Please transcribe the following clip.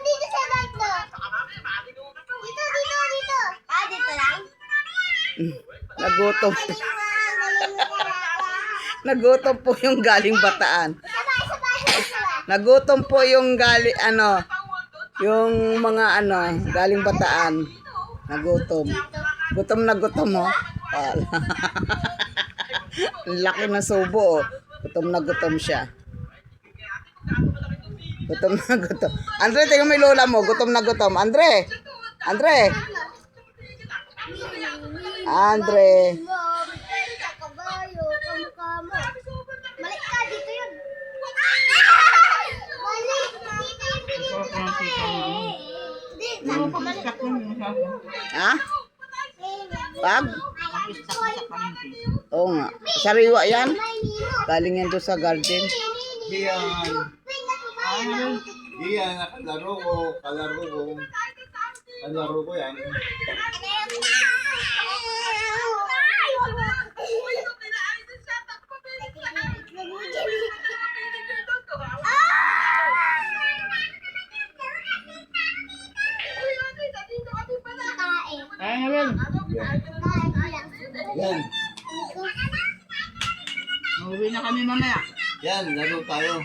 dito sa bag mo. Dito, dito, dito. Ah, dito lang? Nagutom. Nagutom po yung galing Bataan. Sabay, sabay, sabay. Nagutom po yung yung mga galing Bataan. Nagutom. Gutom na gutom, oh. Wala. Ang laki ng subo, oh. Gutom na gutom siya. Gutom na gutom. Andre, tingnan mo yung lola mo. Gutom na gutom. Andre! Andre! Andre! Kabayo, kamukha mo. Malik ka, dito yun. Malik, dito yung pinipili. Ha? Pag? Oo nga. Sariwa yan. Galing yan doon sa garden. Diyan. Diyan, kalaro ko yan. Yan. Uwi na kami mamaya. Yan, laro tayo.